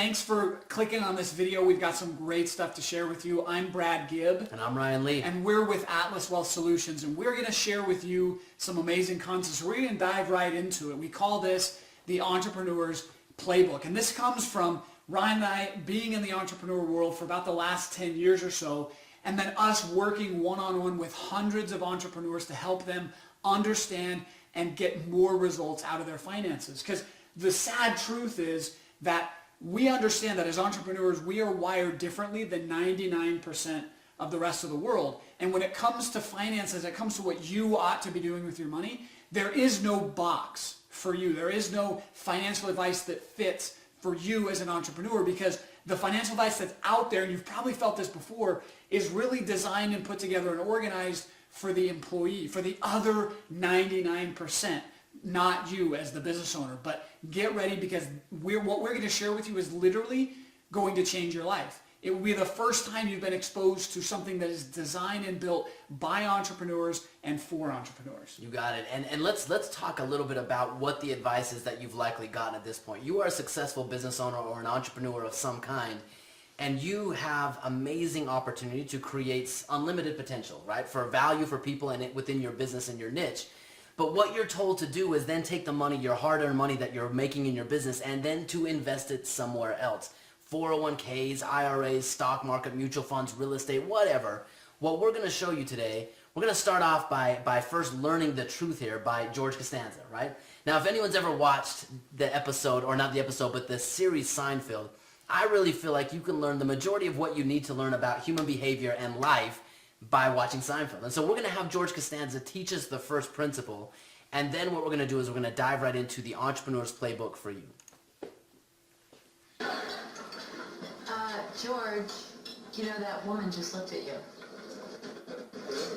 Thanks for clicking on this video. We've got some great stuff to share with you. I'm Brad Gibb. And I'm Ryan Lee. And we're with Atlas Wealth Solutions, and we're going to share with you some amazing concepts. We're going to dive right into it. We call this the Entrepreneur's Playbook. And this comes from Ryan and I being in the entrepreneur world for about the last 10 years or so, and then us working one-on-one with hundreds of entrepreneurs to help them understand and get more results out of their finances. Because the sad truth is that we understand that as entrepreneurs, we are wired differently than 99% of the rest of the world. And when it comes to finances, it comes to what you ought to be doing with your money, there is no box for you. There is no financial advice that fits for you as an entrepreneur, because the financial advice that's out there, and you've probably felt this before, is really designed and put together and organized for the employee, for the other 99%. Not you as the business owner. But get ready, because what we're going to share with you is literally going to change your life. It will be the first time you've been exposed to something that is designed and built by entrepreneurs and for entrepreneurs. You got it. And let's talk a little bit about what the advice is that you've likely gotten at this point. You are a successful business owner or an entrepreneur of some kind, and you have amazing opportunity to create unlimited potential, right? For value for people and within your business and your niche. But what you're told to do is then take the money, your hard-earned money that you're making in your business, and then to invest it somewhere else. 401ks, IRAs, stock market, mutual funds, real estate, whatever. What we're going to show you today, we're going to start off by first learning the truth here by George Costanza, right? Now, if anyone's ever watched the episode, or not the episode, but the series Seinfeld, I really feel like you can learn the majority of what you need to learn about human behavior and life by watching Seinfeld. And so we're going to have George Costanza teach us the first principle, and then what we're going to do is we're going to dive right into the Entrepreneur's Playbook for you. George, you know that woman just looked at you.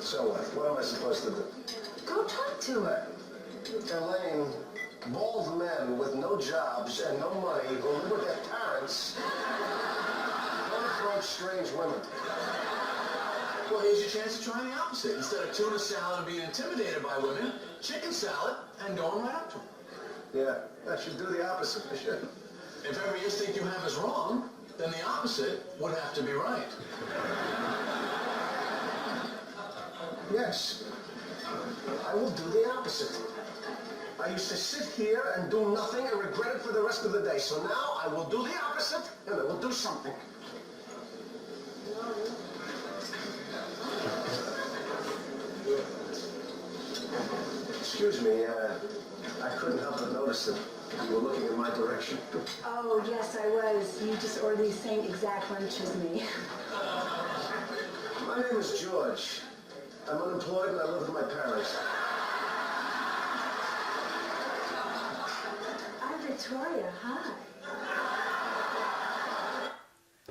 So what? What am I supposed to do? Go talk to her. Elaine, bald men with no jobs and no money who live with their parents don't approach strange women. Well, here's your chance to try the opposite. Instead of tuna salad and being intimidated by women, chicken salad and going right up to them. Yeah, I should do the opposite. I should. If every instinct you have is wrong, then the opposite would have to be right. Yes, I will do the opposite. I used to sit here and do nothing and regret it for the rest of the day. So now I will do the opposite, and I will do something. Excuse me, I couldn't help but notice that you were looking in my direction. Oh, yes, I was. You just ordered the same exact lunch as me. My name is George. I'm unemployed and I live with my parents. I'm Victoria. Hi.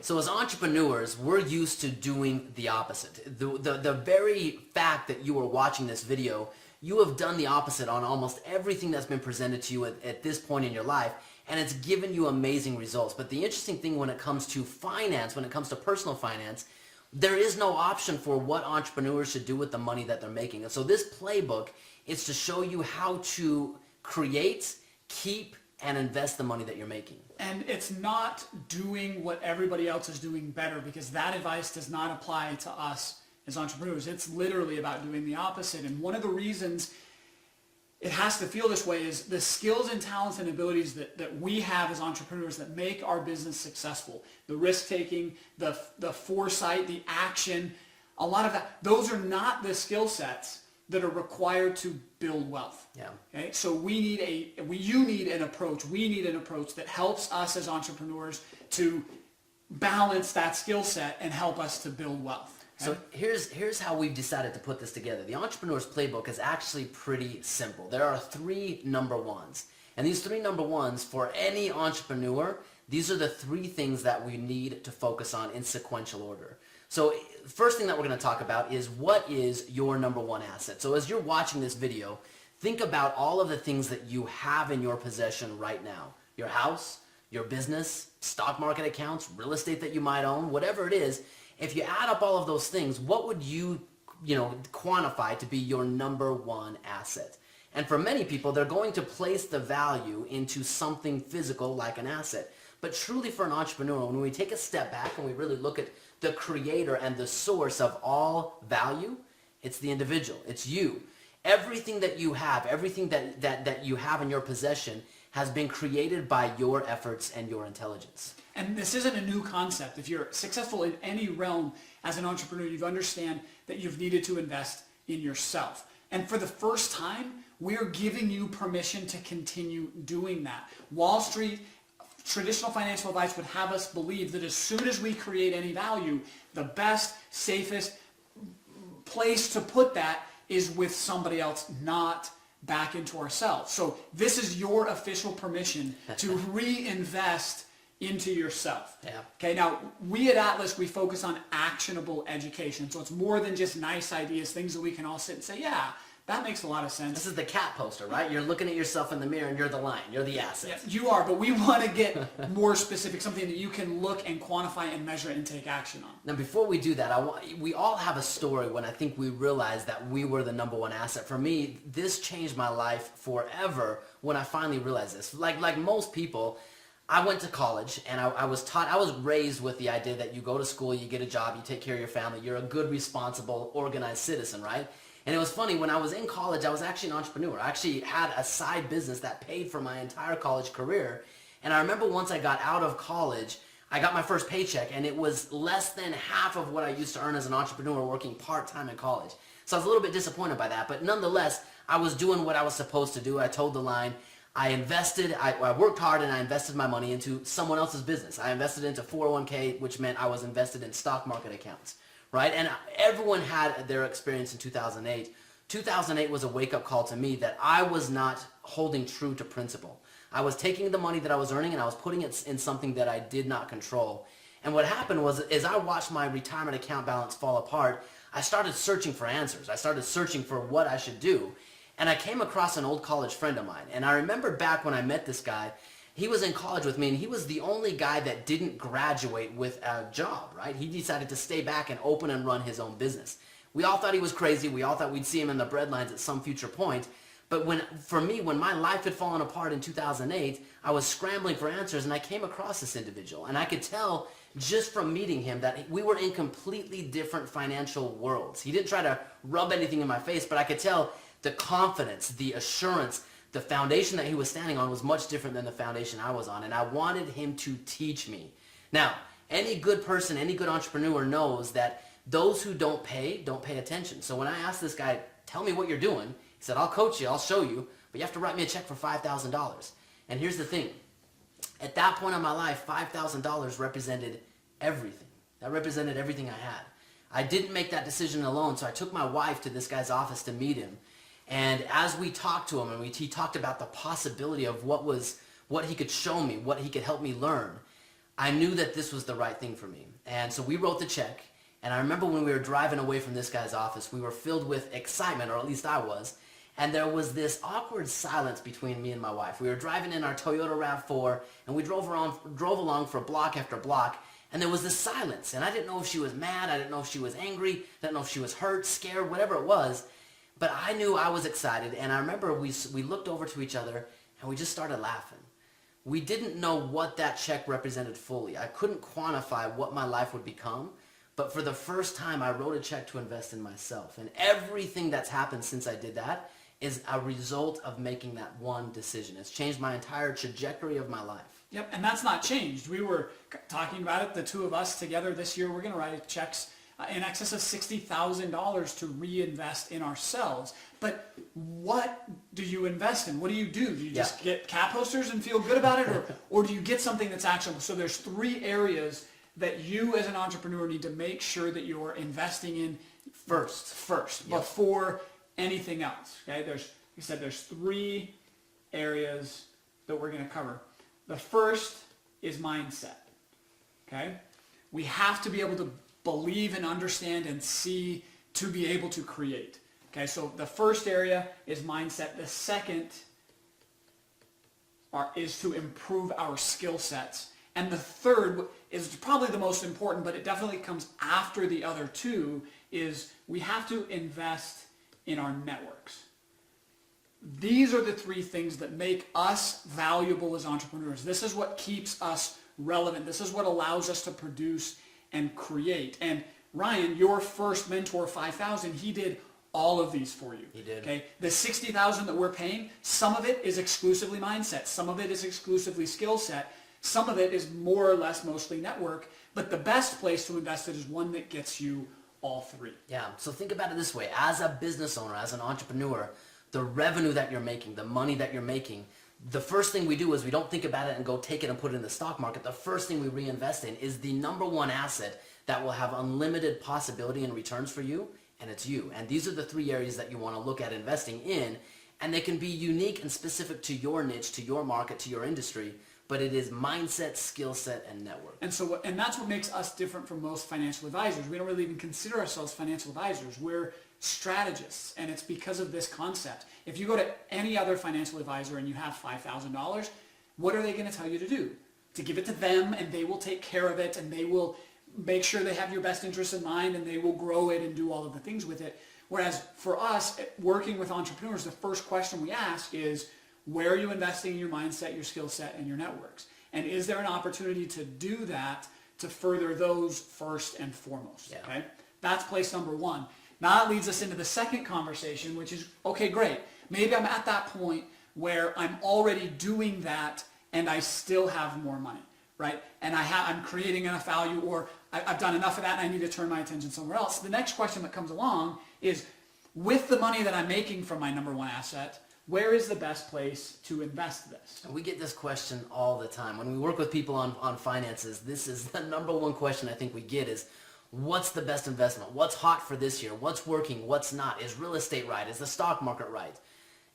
So as entrepreneurs, we're used to doing the opposite. The very fact that you are watching this video, you have done the opposite on almost everything that's been presented to you at this point in your life, and it's given you amazing results. But the interesting thing when it comes to finance, when it comes to personal finance, there is no option for what entrepreneurs should do with the money that they're making. And so this playbook is to show you how to create, keep, and invest the money that you're making. And it's not doing what everybody else is doing better, because that advice does not apply to us as entrepreneurs. It's literally about doing the opposite. And one of the reasons it has to feel this way is the skills and talents and abilities that we have as entrepreneurs that make our business successful. The risk-taking, the foresight, the action, a lot of that, those are not the skill sets that are required to build wealth. Yeah. Okay? So you need an approach. We need an approach that helps us as entrepreneurs to balance that skill set and help us to build wealth. So here's how we've decided to put this together. The Entrepreneur's Playbook is actually pretty simple. There are 3 number ones. And these 3 number ones, for any entrepreneur, these are the 3 things that we need to focus on in sequential order. So first thing that we're going to talk about is, what is your number 1 asset? So as you're watching this video, think about all of the things that you have in your possession right now. Your house, your business, stock market accounts, real estate that you might own, whatever it is. If you add up all of those things, what would you quantify to be your number 1 asset? And for many people, they're going to place the value into something physical like an asset. But truly for an entrepreneur, when we take a step back and we really look at the creator and the source of all value, it's the individual. It's you. Everything that you have, everything that you have in your possession has been created by your efforts and your intelligence. And this isn't a new concept. If you're successful in any realm as an entrepreneur, you understand that you've needed to invest in yourself. And for the first time, we're giving you permission to continue doing that. Wall Street, traditional financial advice would have us believe that as soon as we create any value, the best, safest place to put that is with somebody else, not back into ourselves. So this is your official permission to reinvest into yourself. Yeah. Okay, now we at Atlas, we focus on actionable education. So it's more than just nice ideas, things that we can all sit and say, yeah, that makes a lot of sense. This is the cat poster, right? You're looking at yourself in the mirror and you're the lion. You're the asset. Yeah, you are, but we want to get more specific, something that you can look and quantify and measure and take action on. Now, before we do that, we all have a story when I think we realized that we were the number one asset. For me, this changed my life forever when I finally realized this. Like most people, I went to college and I was raised with the idea that you go to school, you get a job, you take care of your family, you're a good, responsible, organized citizen, right? And it was funny, when I was in college, I was actually an entrepreneur. I actually had a side business that paid for my entire college career. And I remember once I got out of college, I got my first paycheck, and it was less than half of what I used to earn as an entrepreneur working part-time in college. So I was a little bit disappointed by that, but nonetheless, I was doing what I was supposed to do. I told the line. I worked hard and I invested my money into someone else's business. I invested into 401k, which meant I was invested in stock market accounts. Right? And everyone had their experience in 2008. 2008 was a wake-up call to me that I was not holding true to principle. I was taking the money that I was earning and I was putting it in something that I did not control. And what happened was, as I watched my retirement account balance fall apart, I started searching for answers. I started searching for what I should do. And I came across an old college friend of mine. And I remember back when I met this guy, he was in college with me, and he was the only guy that didn't graduate with a job, right? He decided to stay back and open and run his own business. We all thought he was crazy. We all thought we'd see him in the breadlines at some future point. But for me, when my life had fallen apart in 2008, I was scrambling for answers, and I came across this individual. And I could tell just from meeting him that we were in completely different financial worlds. He didn't try to rub anything in my face, but I could tell the confidence, the assurance, the foundation that he was standing on was much different than the foundation I was on, and I wanted him to teach me. Now, any good person, any good entrepreneur knows that those who don't pay attention. So when I asked this guy, tell me what you're doing, he said, I'll coach you, I'll show you, but you have to write me a check for $5,000. And here's the thing. At that point in my life, $5,000 represented everything. That represented everything I had. I didn't make that decision alone, so I took my wife to this guy's office to meet him. And as we talked to him, and he talked about the possibility of what he could show me, what he could help me learn, I knew that this was the right thing for me. And so we wrote the check. And I remember when we were driving away from this guy's office, we were filled with excitement, or at least I was. And there was this awkward silence between me and my wife. We were driving in our Toyota RAV4, and we drove along for block after block. And there was this silence. And I didn't know if she was mad. I didn't know if she was angry. I didn't know if she was hurt, scared, whatever it was. But I knew I was excited, and I remember we looked over to each other, and we just started laughing. We didn't know what that check represented fully. I couldn't quantify what my life would become, but for the first time, I wrote a check to invest in myself. And everything that's happened since I did that is a result of making that one decision. It's changed my entire trajectory of my life. Yep, and that's not changed. We were talking about it, the two of us together this year. We're going to write checks in excess of $60,000 to reinvest in ourselves. But what do you invest in? What do? Do you just get cat posters and feel good about it? Or do you get something that's actionable? So there's 3 areas that you as an entrepreneur need to make sure that you're investing in first before anything else. Okay, there's 3 areas that we're going to cover. The first is mindset. Okay, we have to be able to believe and understand and see to be able to create. Okay, so the first area is mindset. The second is to improve our skill sets. And the third is probably the most important, but it definitely comes after the other 2, is we have to invest in our networks. These are the 3 things that make us valuable as entrepreneurs. This is what keeps us relevant. This is what allows us to produce and create. And Ryan, your first mentor, 5,000, he did all of these for you. He did. Okay. The 60,000 that we're paying, some of it is exclusively mindset. Some of it is exclusively skill set. Some of it is more or less mostly network. But the best place to invest it is one that gets you all three. Yeah, so think about it this way. As a business owner, as an entrepreneur, the revenue that you're making, the money that you're making, the first thing we do is we don't think about it and go take it and put it in the stock market. The first thing we reinvest in is the number one asset that will have unlimited possibility and returns for you, and it's you. And these are the three areas that you want to look at investing in, and they can be unique and specific to your niche, to your market, to your industry, but it is mindset, skill set, and network. And that's what makes us different from most financial advisors. We don't really even consider ourselves financial advisors. We're strategists, and it's because of this concept. If you go to any other financial advisor and you have $5,000, what are they going to tell you to do? To give it to them, and they will take care of it, and they will make sure they have your best interests in mind, and they will grow it and do all of the things with it. Whereas for us, working with entrepreneurs, the first question we ask is, where are you investing in your mindset, your skill set, and your networks? And is there an opportunity to do that to further those first and foremost? Yeah. Okay? That's place number one. Now that leads us into the second conversation, which is, okay, great. Maybe I'm at that point where I'm already doing that and I still have more money, right? And I'm creating enough value, or I've done enough of that and I need to turn my attention somewhere else. The next question that comes along is, with the money that I'm making from my number one asset, where is the best place to invest this? We get this question all the time. When we work with people on finances, this is the number one question I think we get is, what's the best investment? What's hot for this year? What's working? What's not? Is real estate right? Is the stock market right?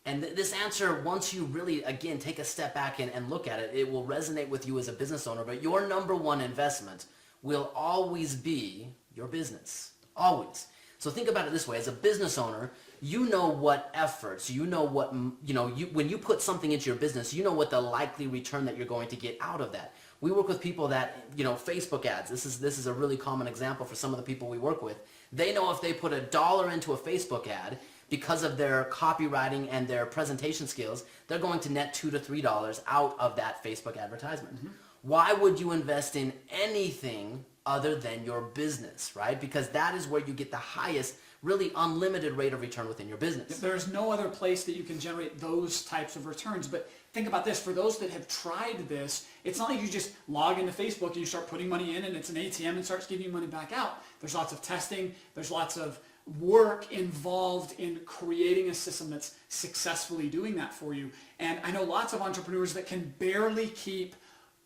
And this answer, once you really, again, take a step back and look at it, it will resonate with you as a business owner. But your number one investment will always be your business. Always. So think about it this way. As a business owner, you know what efforts, you know what, when you put something into your business, you know what the likely return that you're going to get out of that. We work with people that, Facebook ads, this is a really common example for some of the people we work with. They know if they put $1 into a Facebook ad, because of their copywriting and their presentation skills, they're going to net $2 to $3 out of that Facebook advertisement. Mm-hmm. Why would you invest in anything other than your business, right? Because that is where you get the highest, really unlimited rate of return within your business. There's no other place that you can generate those types of returns. But think about this. For those that have tried this, it's not like you just log into Facebook and you start putting money in and it's an ATM and starts giving you money back out. There's lots of testing. There's lots of work involved in creating a system that's successfully doing that for you. And I know lots of entrepreneurs that can barely keep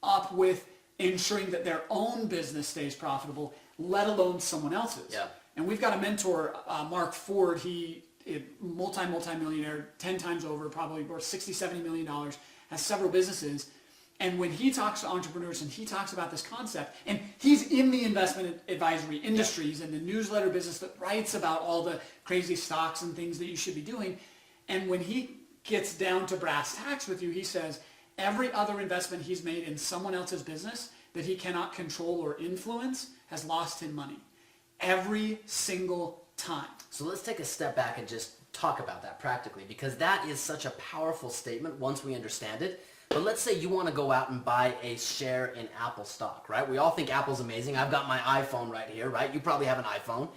up with ensuring that their own business stays profitable, let alone someone else's. Yeah. And we've got a mentor, Mark Ford. He is multi-millionaire, 10 times over, probably worth $60, $70 million, has several businesses. And when he talks to entrepreneurs and he talks about this concept, and he's in the investment advisory industries and the newsletter business that writes about all the crazy stocks and things that you should be doing. And when he gets down to brass tacks with you, he says every other investment he's made in someone else's business that he cannot control or influence has lost him money. Every single time. So let's take a step back and just talk about that practically, because that is such a powerful statement once we understand it. But let's say you want to go out and buy a share in Apple stock, right? We all think Apple's amazing. I've got my iPhone right here, right? You probably have an iPhone.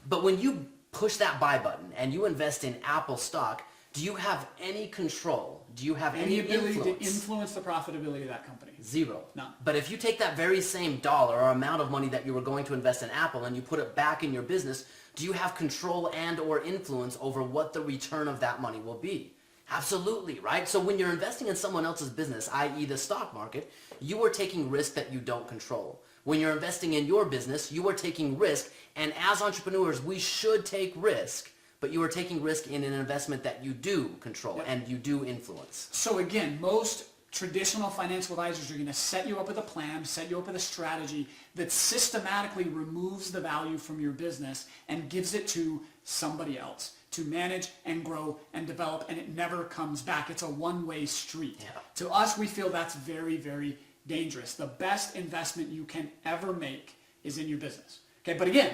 But when you push that buy button and you invest in Apple stock, do you have any control? Do you have any ability influence? to influence the profitability of that company? Zero. None. But if you take that very same dollar or amount of money that you were going to invest in Apple and you put it back in your business, do you have control and or influence over what the return of that money will be? Absolutely, right? So when you're investing in someone else's business, i.e. the stock market, you are taking risk that you don't control. When you're investing in your business, you are taking risk, and as entrepreneurs, we should take risk, but you are taking risk in an investment that you do control and you do influence. So again, most traditional financial advisors are going to set you up with a plan, set you up with a strategy that systematically removes the value from your business and gives it to somebody else to manage and grow and develop, and it never comes back. It's a one-way street. Yeah. To us, we feel that's very, very dangerous. The best investment you can ever make is in your business. Okay, but again,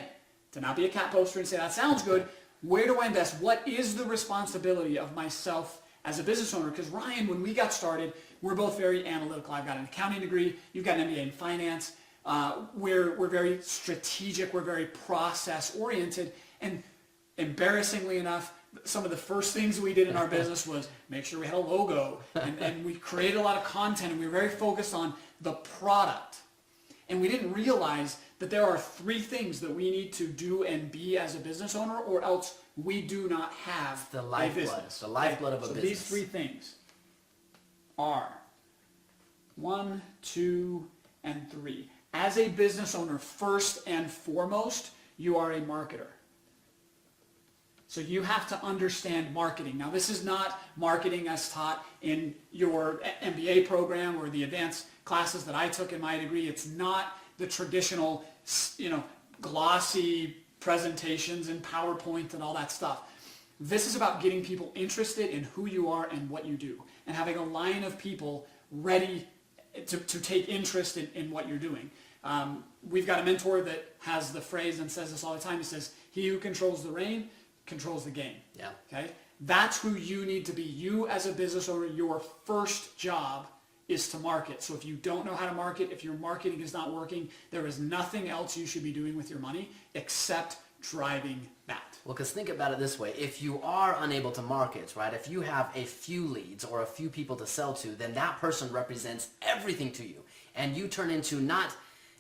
to not be a cat poster and say that sounds good, where do I invest? What is the responsibility of myself as a business owner? Because Ryan, when we got started, we're both very analytical. I've got an accounting degree. You've got an MBA in finance. We're very strategic. We're very process-oriented. And embarrassingly enough, some of the first things we did in our business was make sure we had a logo. And we created a lot of content. And we were very focused on the product. And we didn't realize that there are 3 things that we need to do and be as a business owner, or else we do not have The a lifeblood. business. The lifeblood of a so business. These 3 things are 1, 2, and 3. As a business owner, first and foremost, you are a marketer. So you have to understand marketing. Now, this is not marketing as taught in your MBA program or the advanced classes that I took in my degree. It's not the traditional, glossy presentations and PowerPoint and all that stuff. This is about getting people interested in who you are and what you do, and having a line of people ready to take interest in what you're doing. We've got a mentor that has the phrase and says this all the time. He says, "He who controls the rain controls the game." Yeah. Okay? That's who you need to be. You as a business owner, your first job is to market. So if you don't know how to market, if your marketing is not working, there is nothing else you should be doing with your money except driving that. Well, because think about it this way. If you are unable to market, right, if you have a few leads or a few people to sell to, then that person represents everything to you. And you turn into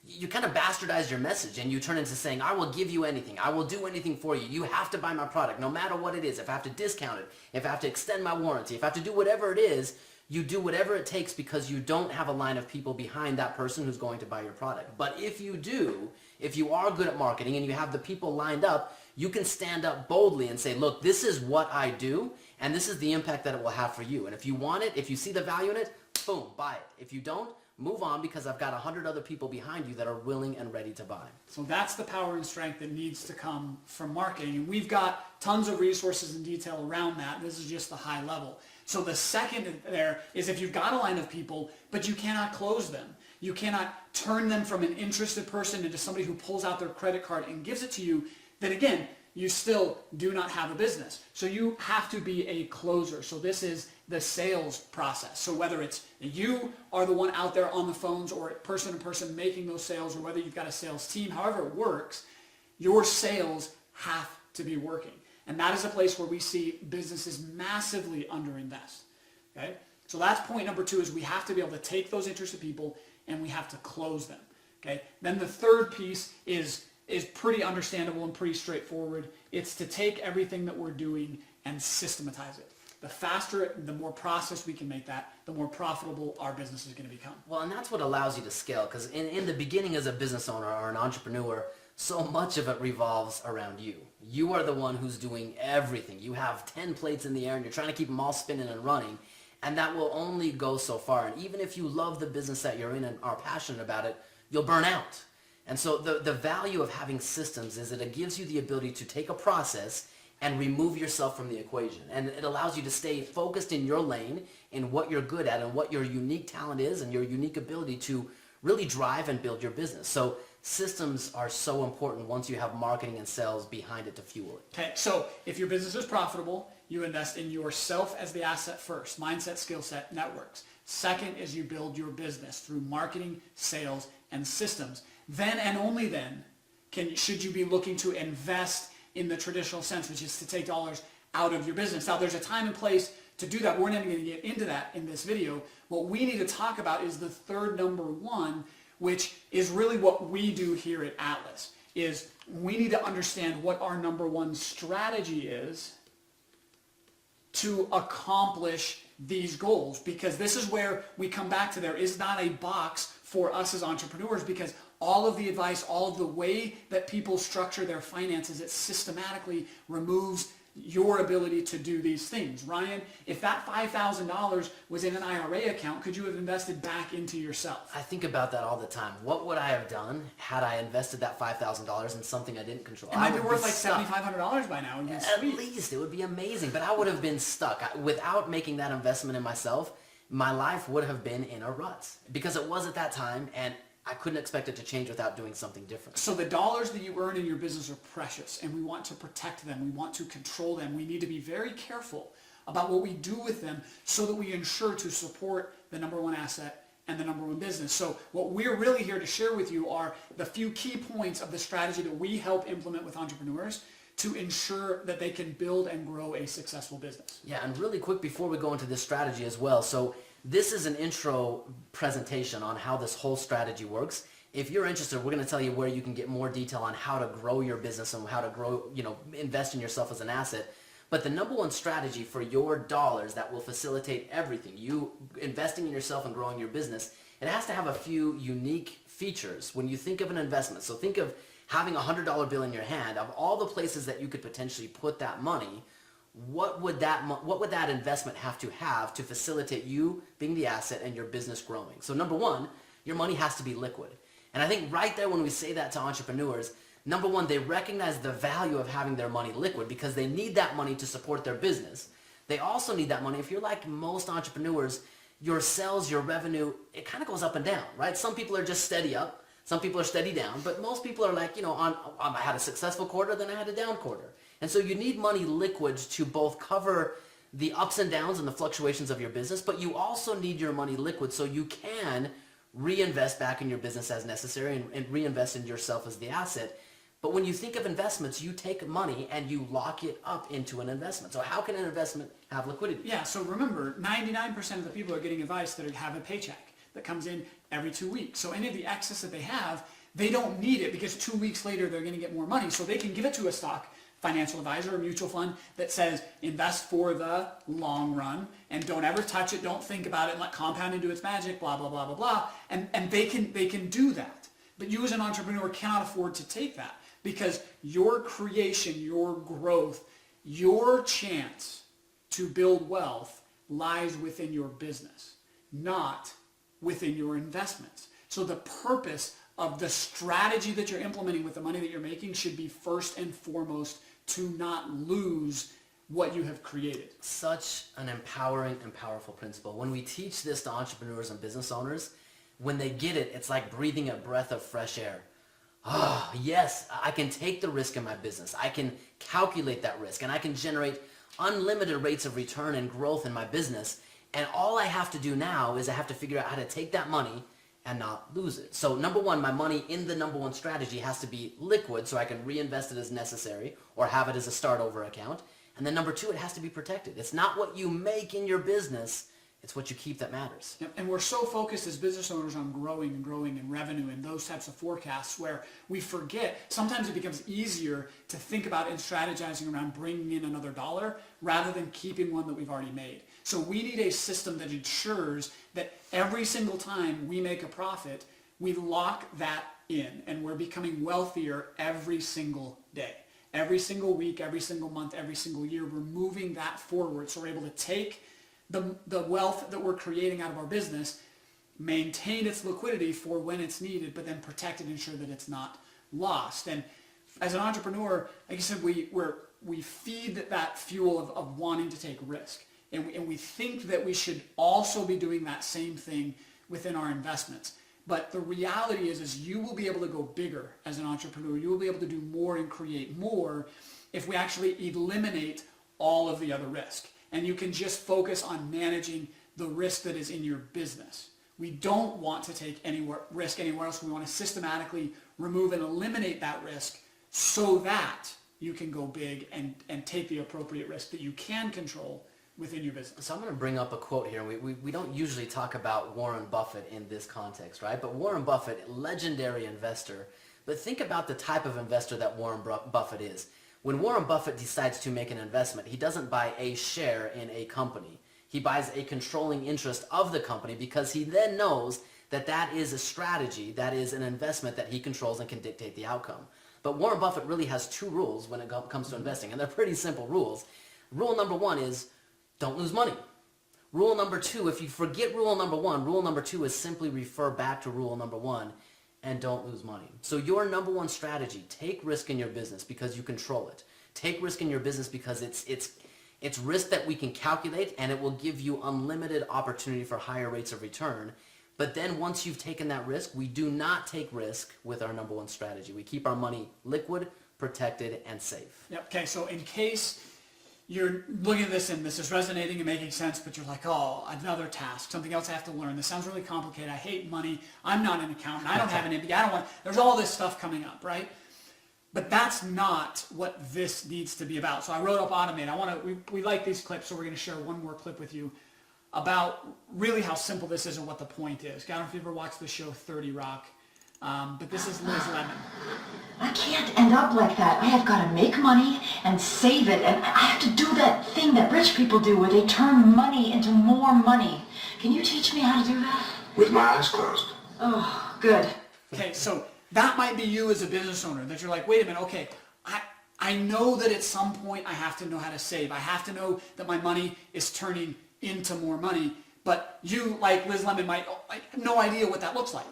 you kind of bastardize your message, and you turn into saying, I will give you anything. I will do anything for you. You have to buy my product no matter what it is. If I have to discount it, if I have to extend my warranty, if I have to do whatever it is, you do whatever it takes because you don't have a line of people behind that person who's going to buy your product. But if you do, if you are good at marketing and you have the people lined up, you can stand up boldly and say, look, this is what I do, and this is the impact that it will have for you. And if you want it, if you see the value in it, boom, buy it. If you don't, move on, because I've got 100 other people behind you that are willing and ready to buy. So that's the power and strength that needs to come from marketing. And we've got tons of resources and detail around that. This is just the high level. So the second there is if you've got a line of people, but you cannot close them. You cannot turn them from an interested person into somebody who pulls out their credit card and gives it to you, then again, you still do not have a business. So you have to be a closer. So this is the sales process. So whether it's you are the one out there on the phones or person to person making those sales, or whether you've got a sales team, however it works, your sales have to be working. And that is a place where we see businesses massively underinvest. Okay? So that's point number 2, is we have to be able to take those interested people and we have to close them. Okay? Then the third piece is pretty understandable and pretty straightforward. It's to take everything that we're doing and systematize it. The faster, the more processed we can make that, the more profitable our business is going to become. Well, and that's what allows you to scale, because in the beginning as a business owner or an entrepreneur, so much of it revolves around you. You are the one who's doing everything. You have 10 plates in the air and you're trying to keep them all spinning and running, and that will only go so far. And even if you love the business that you're in and are passionate about it, you'll burn out. And so the value of having systems is that it gives you the ability to take a process and remove yourself from the equation. And it allows you to stay focused in your lane, in what you're good at and what your unique talent is and your unique ability to really drive and build your business. So systems are so important once you have marketing and sales behind it to fuel it. Okay, so if your business is profitable, you invest in yourself as the asset first. Mindset, skill set, networks. Second is you build your business through marketing, sales, and systems. Then and only then should you be looking to invest in the traditional sense, which is to take dollars out of your business. Now, there's a time and place to do that. We're not going to get into that in this video. What we need to talk about is the third number 1, which is really what we do here at Atlas, is we need to understand what our number 1 strategy is to accomplish these goals, because this is where we come back to there is not a box for us as entrepreneurs, because all of the advice, all of the way that people structure their finances, it systematically removes your ability to do these things. Ryan, if that $5,000 was in an IRA account, could you have invested back into yourself? I think about that all the time. What would I have done had I invested that $5,000 in something I didn't control? It might be would worth like stuck. $7,500 by now. At least it would be amazing, but I would have been stuck. Without making that investment in myself, my life would have been in a rut, because it was at that time, and I couldn't expect it to change without doing something different. So the dollars that you earn in your business are precious, and we want to protect them. We want to control them. We need to be very careful about what we do with them so that we ensure to support the number one asset and the number one business. So what we're really here to share with you are the few key points of the strategy that we help implement with entrepreneurs to ensure that they can build and grow a successful business. Yeah, and really quick before we go into this strategy as well. So this is an intro presentation on how this whole strategy works. If you're interested, we're going to tell you where you can get more detail on how to grow your business and how to grow, invest in yourself as an asset. But the number one strategy for your dollars that will facilitate everything, you investing in yourself and growing your business, it has to have a few unique features when you think of an investment. So think of having a $100 bill in your hand. Of all the places that you could potentially put that money, what would that investment have to facilitate you being the asset and your business growing? So number one, your money has to be liquid. And I think right there when we say that to entrepreneurs, number one, they recognize the value of having their money liquid because they need that money to support their business. They also need that money. If you're like most entrepreneurs, your sales, your revenue, it kind of goes up and down, right? Some people are just steady up. Some people are steady down. But most people are like, I had a successful quarter, then I had a down quarter. And so you need money liquid to both cover the ups and downs and the fluctuations of your business, but you also need your money liquid so you can reinvest back in your business as necessary and reinvest in yourself as the asset. But when you think of investments, you take money and you lock it up into an investment. So how can an investment have liquidity? Yeah, so remember, 99% of the people are getting advice that have a paycheck that comes in every 2 weeks. So any of the excess that they have, they don't need it because 2 weeks later they're going to get more money. So they can give it to a stock financial advisor or mutual fund that says invest for the long run and don't ever touch it, don't think about it, and let compounding do its magic, blah, blah, blah, blah, blah. And they can do that. But you as an entrepreneur cannot afford to take that because your creation, your growth, your chance to build wealth lies within your business, not within your investments. So the purpose of the strategy that you're implementing with the money that you're making should be first and foremost to not lose what you have created. Such an empowering and powerful principle. When we teach this to entrepreneurs and business owners, when they get it, it's like breathing a breath of fresh air. Ah, yes, I can take the risk in my business. I can calculate that risk and I can generate unlimited rates of return and growth in my business. And all I have to do now is I have to figure out how to take that money and not lose it. So number one, my money in the number one strategy has to be liquid so I can reinvest it as necessary or have it as a start over account. And then number two, it has to be protected. It's not what you make in your business, it's what you keep that matters. Yep. And we're so focused as business owners on growing and revenue and those types of forecasts where we forget, sometimes it becomes easier to think about and strategizing around bringing in another dollar rather than keeping one that we've already made. So we need a system that ensures that every single time we make a profit, we lock that in and we're becoming wealthier every single day. Every single week, every single month, every single year, we're moving that forward. So we're able to take the wealth that we're creating out of our business, maintain its liquidity for when it's needed, but then protect it and ensure that it's not lost. And as an entrepreneur, like I said, we feed that fuel of wanting to take risk. And we think that we should also be doing that same thing within our investments. But the reality is you will be able to go bigger as an entrepreneur. You will be able to do more and create more if we actually eliminate all of the other risk. And you can just focus on managing the risk that is in your business. We don't want to take risk anywhere else. We want to systematically remove and eliminate that risk so that you can go big and take the appropriate risk that you can control within your business. So I'm going to bring up a quote here. We don't usually talk about Warren Buffett in this context, right? But Warren Buffett, legendary investor. But think about the type of investor that Warren Buffett is. When Warren Buffett decides to make an investment, he doesn't buy a share in a company. He buys a controlling interest of the company because he then knows that that is a strategy, that is an investment that he controls and can dictate the outcome. But Warren Buffett really has two rules when it comes to investing, and they're pretty simple rules. Rule number one is don't lose money. Rule number two, if you forget rule number one, rule number two is simply refer back to rule number one and don't lose money. So your number one strategy, take risk in your business because you control it. Take risk in your business because it's risk that we can calculate and it will give you unlimited opportunity for higher rates of return. But then once you've taken that risk, we do not take risk with our number one strategy. We keep our money liquid, protected, and safe. Yep. Okay, so in case you're looking at this and this is resonating and making sense, but you're like, oh, another task, something else I have to learn. This sounds really complicated. I hate money. I'm not an accountant. I don't have an MBA. I don't want, there's all this stuff coming up, right? But that's not what this needs to be about. So I wrote up Automate. We like these clips, so we're going to share one more clip with you about really how simple this is and what the point is. I don't know if you ever watched the show 30 Rock, but this is Liz Lemon. I can't end up like that. I have got to make money and save it, and I have to do that thing that rich people do where they turn money into more money. Can you teach me how to do that? With my eyes closed. Oh, good. Okay, so that might be you as a business owner, that you're like, wait a minute, okay, I know that at some point I have to know how to save. I have to know that my money is turning into more money. But you, like Liz Lemon, might have no idea what that looks like.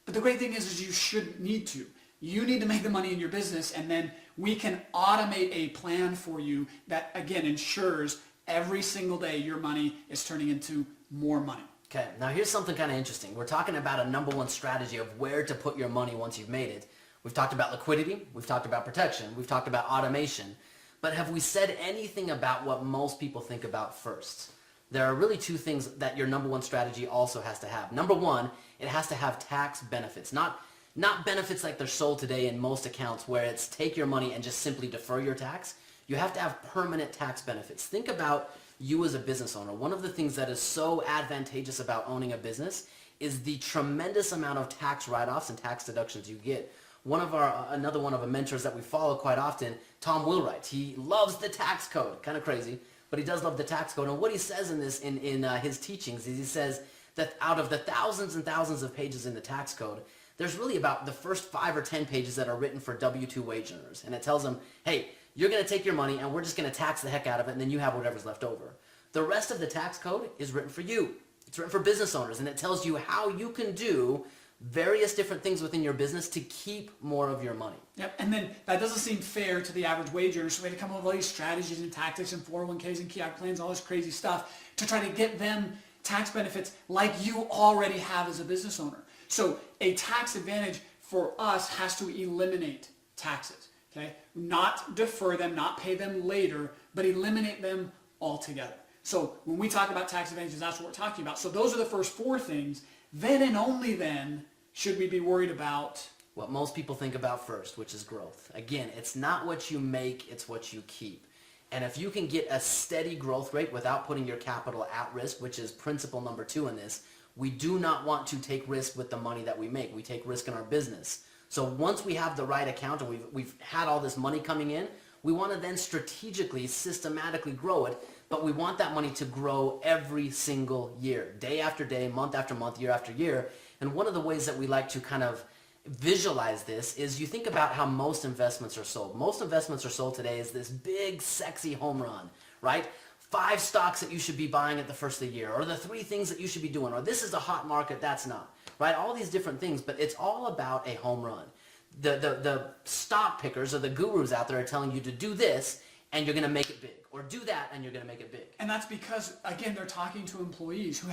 But the great thing is you shouldn't need to. You need to make the money in your business, and then we can automate a plan for you that, again, ensures every single day your money is turning into more money. Okay, now here's something kind of interesting. We're talking about a number one strategy of where to put your money once you've made it. We've talked about liquidity, we've talked about protection, we've talked about automation, but have we said anything about what most people think about first? There are really two things that your number one strategy also has to have. Number one, it has to have tax benefits, not benefits like they're sold today in most accounts where it's take your money and just simply defer your tax. You have to have permanent tax benefits. Think about you as a business owner. One of the things that is so advantageous about owning a business is the tremendous amount of tax write-offs and tax deductions you get. Another one of our mentors that we follow quite often, Tom Wheelwright. He loves the tax code. Kind of crazy, but he does love the tax code. And what he says in his teachings is he says that out of the thousands and thousands of pages in the tax code, there's really about the first 5 or 10 pages that are written for W-2 wage earners. And it tells them, hey, you're going to take your money and we're just going to tax the heck out of it, and then you have whatever's left over. The rest of the tax code is written for you. It's written for business owners, and it tells you how you can do various different things within your business to keep more of your money. Yep, and then that doesn't seem fair to the average wage earner, so we had to come up with all these strategies and tactics and 401ks and key plans, all this crazy stuff to try to get them tax benefits like you already have as a business owner. So a tax advantage for us has to eliminate taxes, okay? Not defer them, not pay them later, but eliminate them altogether. So when we talk about tax advantages, that's what we're talking about. So those are the first 4 things. Then and only then should we be worried about what most people think about first, which is growth. Again, it's not what you make, it's what you keep. And if you can get a steady growth rate without putting your capital at risk, which is principle number 2 in this, we do not want to take risk with the money that we make. We take risk in our business. So once we have the right account and we've had all this money coming in, we want to then strategically, systematically grow it, but we want that money to grow every single year, day after day, month after month, year after year. And one of the ways that we like to kind of visualize this is you think about how most investments are sold. Most investments are sold today as this big, sexy home run, right? 5 stocks that you should be buying at the first of the year, or the 3 things that you should be doing, or this is a hot market, that's not, right? All these different things, but it's all about a home run. The stock pickers or the gurus out there are telling you to do this and you're going to make it big, or do that and you're going to make it big. And that's because, again, they're talking to employees who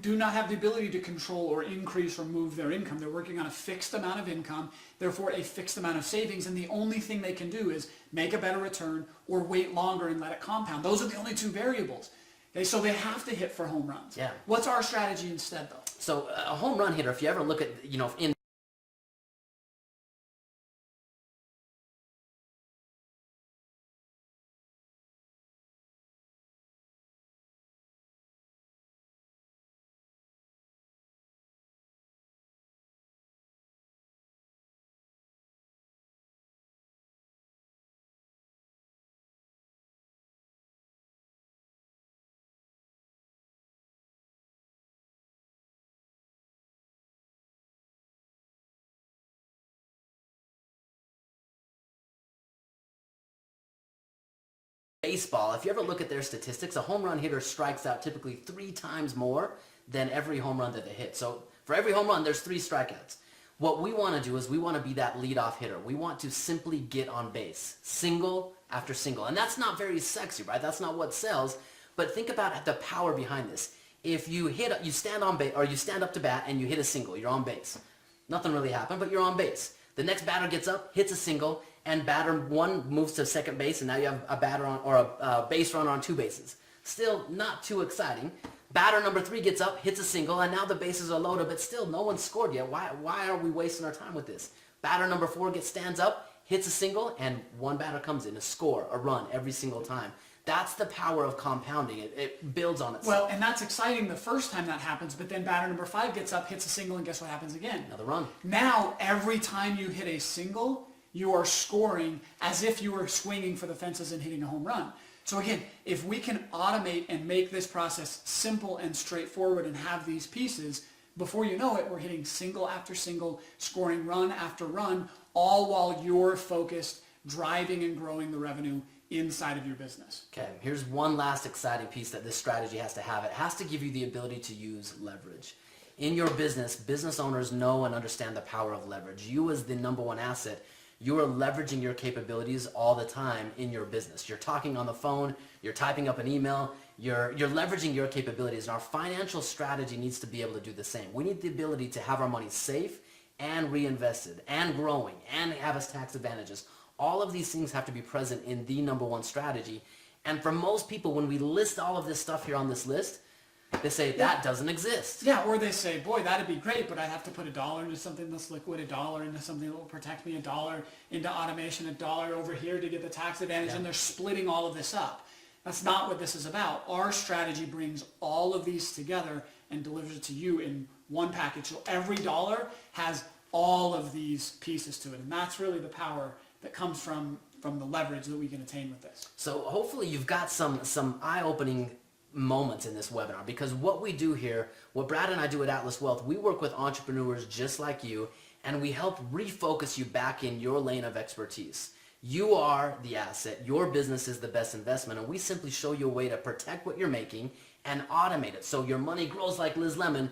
do not have the ability to control or increase or move their income. They're working on a fixed amount of income, therefore a fixed amount of savings, and the only thing they can do is make a better return or wait longer and let it compound. Those are the only 2 variables. Okay, so they have to hit for home runs. Yeah. What's our strategy instead, though? So a home run hitter, if you ever look at, in baseball, if you ever look at their statistics, a home run hitter strikes out typically 3 times more than every home run that they hit. So for every home run, there's 3 strikeouts. What we want to do is we want to be that leadoff hitter. We want to simply get on base, single after single. And that's not very sexy, right? That's not what sells. But think about the power behind this. If you stand on base, or you stand up to bat and you hit a single, you're on base. Nothing really happened, but you're on base. The next batter gets up, hits a single, and batter one moves to second base, and now you have a batter on, or a base runner on 2 bases. Still not too exciting. Batter number 3 gets up, hits a single, and now the bases are loaded, but still no one's scored yet. Why are we wasting our time with this? Batter number 4 stands up, hits a single, and one batter comes in, a score, a run every single time. That's the power of compounding. It builds on itself. Well, and that's exciting the first time that happens, but then batter number 5 gets up, hits a single, and guess what happens again? Another run. Now, every time you hit a single, you are scoring as if you were swinging for the fences and hitting a home run. So again, if we can automate and make this process simple and straightforward and have these pieces, before you know it, we're hitting single after single, scoring run after run, all while you're focused, driving and growing the revenue inside of your business. Okay, here's one last exciting piece that this strategy has to have. It has to give you the ability to use leverage. In your business, business owners know and understand the power of leverage. You as the number one asset, you are leveraging your capabilities all the time in your business. You're talking on the phone, you're typing up an email, you're leveraging your capabilities. And our financial strategy needs to be able to do the same. We need the ability to have our money safe and reinvested and growing and have us tax advantages. All of these things have to be present in the number one strategy. And for most people, when we list all of this stuff here on this list, they say that doesn't exist. Yeah, or they say, boy, that'd be great, but I'd have to put $1 into something that's liquid, $1 into something that will protect me, $1 into automation, $1 over here to get the tax advantage, and they're splitting all of this up. That's not what this is about. Our strategy brings all of these together and delivers it to you in one package. So every dollar has all of these pieces to it, and that's really the power that comes from the leverage that we can attain with this. So hopefully you've got some eye-opening moments in this webinar, because what we do here, what Brad and I do at Atlas Wealth, we work with entrepreneurs just like you, and we help refocus you back in your lane of expertise. You are the asset. Your business is the best investment, and we simply show you a way to protect what you're making and automate it so your money grows like Liz Lemon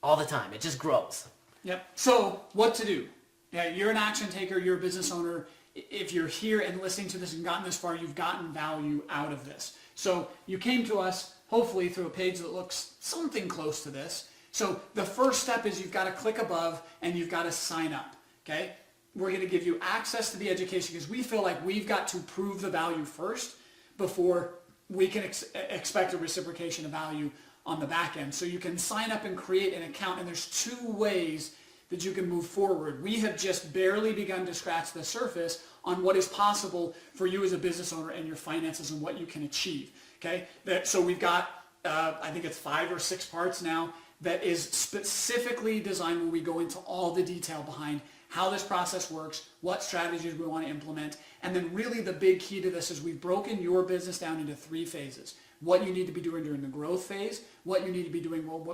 all the time. It just grows. Yep. So what to do? Yeah, you're an action taker. You're a business owner. If you're here and listening to this and gotten this far, you've gotten value out of this. So you came to us hopefully through a page that looks something close to this. So the first step is you've got to click above and you've got to sign up. Okay? We're going to give you access to the education because we feel like we've got to prove the value first before we can expect a reciprocation of value on the back end. So you can sign up and create an account, and there's 2 ways that you can move forward. We have just barely begun to scratch the surface on what is possible for you as a business owner and your finances and what you can achieve. Okay? So we've got, I think it's 5 or 6 parts now that is specifically designed where we go into all the detail behind how this process works, what strategies we want to implement, and then really the big key to this is we've broken your business down into 3 phases. What you need to be doing during the growth phase, what you need to be doing what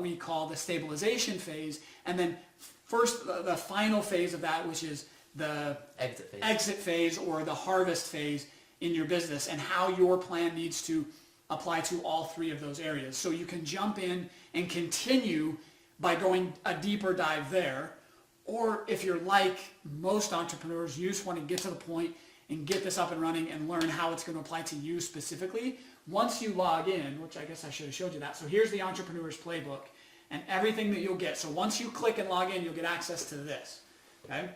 we call the stabilization phase, and then first the final phase of that, which is the exit phase or the harvest phase in your business, and how your plan needs to apply to all 3 of those areas. So you can jump in and continue by going a deeper dive there, or if you're like most entrepreneurs, you just want to get to the point and get this up and running and learn how it's going to apply to you specifically. Once you log in, which I guess I should have showed you that. So here's the Entrepreneur's Playbook and everything that you'll get. So once you click and log in, you'll get access to this. Okay?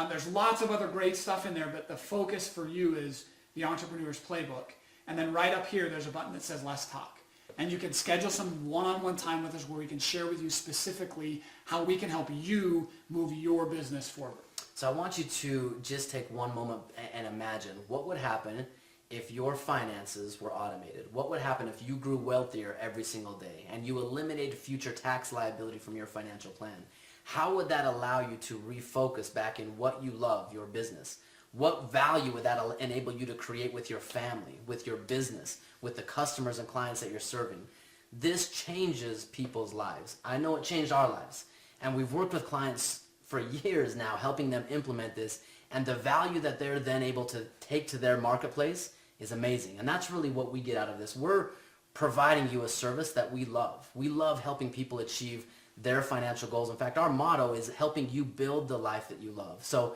There's lots of other great stuff in there, but the focus for you is the Entrepreneur's Playbook. And then right up here, there's a button that says Let's Talk. And you can schedule some one-on-one time with us where we can share with you specifically how we can help you move your business forward. So I want you to just take one moment and imagine what would happen if your finances were automated. What would happen if you grew wealthier every single day and you eliminated future tax liability from your financial plan? How would that allow you to refocus back in what you love, your business? What value would that enable you to create with your family, with your business, with the customers and clients that you're serving? This changes people's lives. I know it changed our lives. And we've worked with clients for years now, helping them implement this. And the value that they're then able to take to their marketplace is amazing. And that's really what we get out of this. We're providing you a service that we love. We love helping people achieve their financial goals. In fact, our motto is helping you build the life that you love. So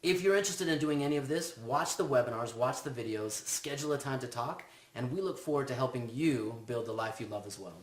if you're interested in doing any of this, watch the webinars, watch the videos, schedule a time to talk, and we look forward to helping you build the life you love as well.